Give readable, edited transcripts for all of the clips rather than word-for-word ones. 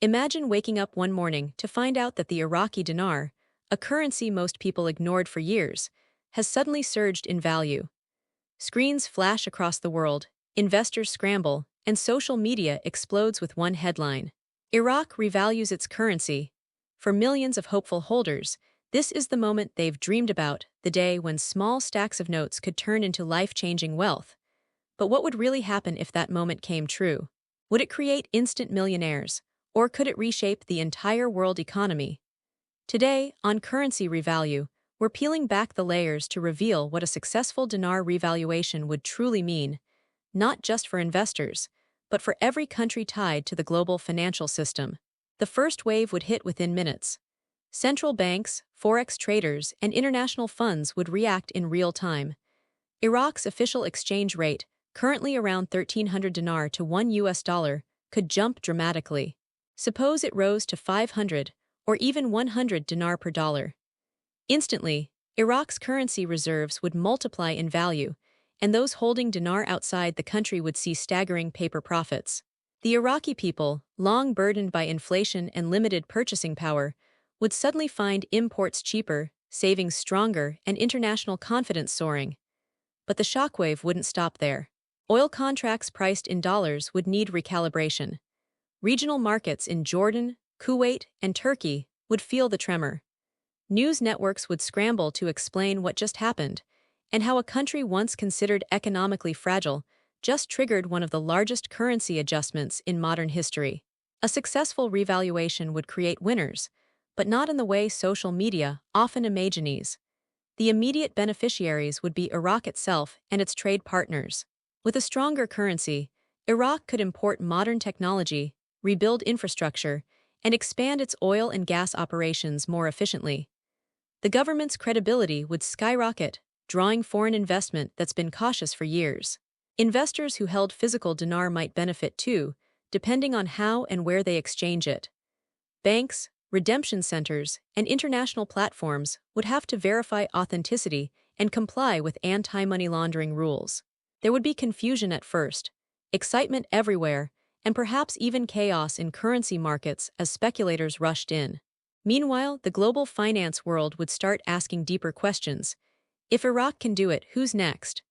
Imagine waking up one morning to find out that the Iraqi dinar, a currency most people ignored for years, has suddenly surged in value. Screens flash across the world, investors scramble, and social media explodes with one headline. Iraq revalues its currency. For millions of hopeful holders, this is the moment they've dreamed about, the day when small stacks of notes could turn into life-changing wealth. But what would really happen if that moment came true? Would it create instant millionaires, or could it reshape the entire world economy? Today, on Currency Revalue, we're peeling back the layers to reveal what a successful dinar revaluation would truly mean, not just for investors, but for every country tied to the global financial system. The first wave would hit within minutes. Central banks, forex traders, and international funds would react in real time. Iraq's official exchange rate, currently around 1,300 dinar to $1, could jump dramatically. Suppose it rose to 500 or even 100 dinar per dollar. Instantly, Iraq's currency reserves would multiply in value, and those holding dinar outside the country would see staggering paper profits. The Iraqi people, long burdened by inflation and limited purchasing power, would suddenly find imports cheaper, savings stronger, and international confidence soaring. But the shockwave wouldn't stop there. Oil contracts priced in dollars would need recalibration. Regional markets in Jordan, Kuwait, and Turkey would feel the tremor. News networks would scramble to explain what just happened, and how a country once considered economically fragile just triggered one of the largest currency adjustments in modern history. A successful revaluation would create winners, but not in the way social media often imagines. The immediate beneficiaries would be Iraq itself and its trade partners. With a stronger currency, Iraq could import modern technology, rebuild infrastructure, and expand its oil and gas operations more efficiently. The government's credibility would skyrocket, drawing foreign investment that's been cautious for years. Investors who held physical dinar might benefit too, depending on how and where they exchange it. Banks, redemption centers, and international platforms would have to verify authenticity and comply with anti-money laundering rules. There would be confusion at first, excitement everywhere, and perhaps even chaos in currency markets as speculators rushed in. Meanwhile, the global finance world would start asking deeper questions. If Iraq can do it, who's next?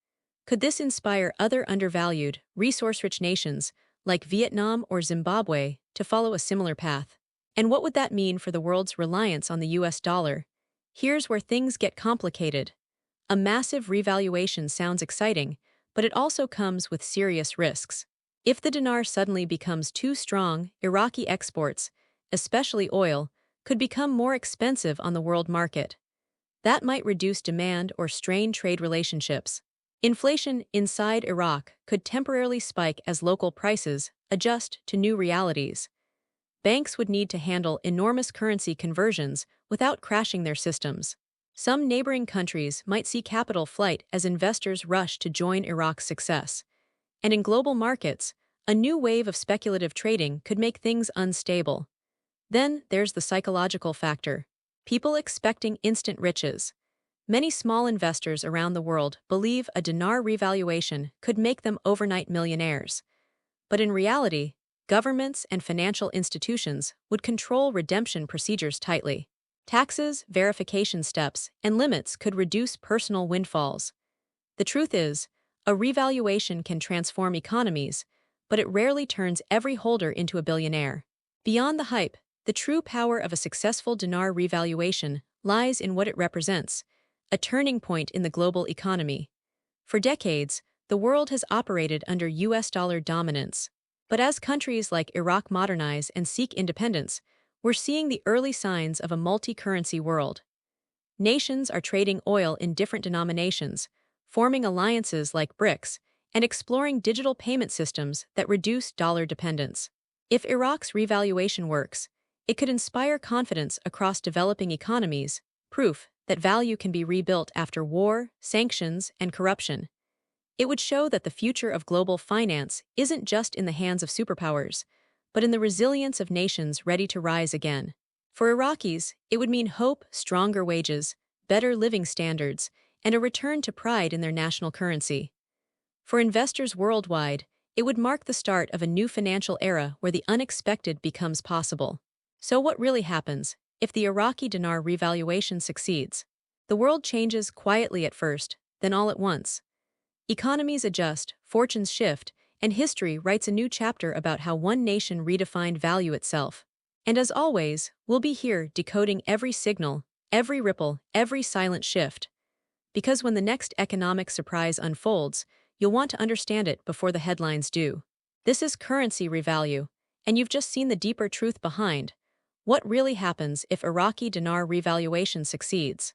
Could this inspire other undervalued, resource-rich nations, like Vietnam or Zimbabwe, to follow a similar path? And what would that mean for the world's reliance on the US dollar? Here's where things get complicated. A massive revaluation sounds exciting, but it also comes with serious risks. If the dinar suddenly becomes too strong, Iraqi exports, especially oil, could become more expensive on the world market. That might reduce demand or strain trade relationships. Inflation inside Iraq could temporarily spike as local prices adjust to new realities. Banks would need to handle enormous currency conversions without crashing their systems. Some neighboring countries might see capital flight as investors rush to join Iraq's success. And in global markets, a new wave of speculative trading could make things unstable. Then there's the psychological factor. People expecting instant riches. Many small investors around the world believe a dinar revaluation could make them overnight millionaires. But in reality, governments and financial institutions would control redemption procedures tightly. Taxes, verification steps, and limits could reduce personal windfalls. The truth is, a revaluation can transform economies, but it rarely turns every holder into a billionaire. Beyond the hype, the true power of a successful dinar revaluation lies in what it represents, a turning point in the global economy. For decades, the world has operated under US dollar dominance. But as countries like Iraq modernize and seek independence, we're seeing the early signs of a multi-currency world. Nations are trading oil in different denominations, forming alliances like BRICS, and exploring digital payment systems that reduce dollar dependence. If Iraq's revaluation works, it could inspire confidence across developing economies, proof that value can be rebuilt after war, sanctions, and corruption. It would show that the future of global finance isn't just in the hands of superpowers, but in the resilience of nations ready to rise again. For Iraqis, it would mean hope, stronger wages, better living standards, and a return to pride in their national currency. For investors worldwide, It would mark the start of a new financial era where the unexpected becomes possible. So what really happens if the Iraqi dinar revaluation succeeds? The world changes quietly at first, then all at once. Economies adjust, fortunes shift, and history writes a new chapter about how one nation redefined value itself. And as always, we'll be here decoding every signal, every ripple, every silent shift. Because when the next economic surprise unfolds, you'll want to understand it before the headlines do. This is Currency Revalue, and you've just seen the deeper truth behind what really happens if Iraqi dinar revaluation succeeds.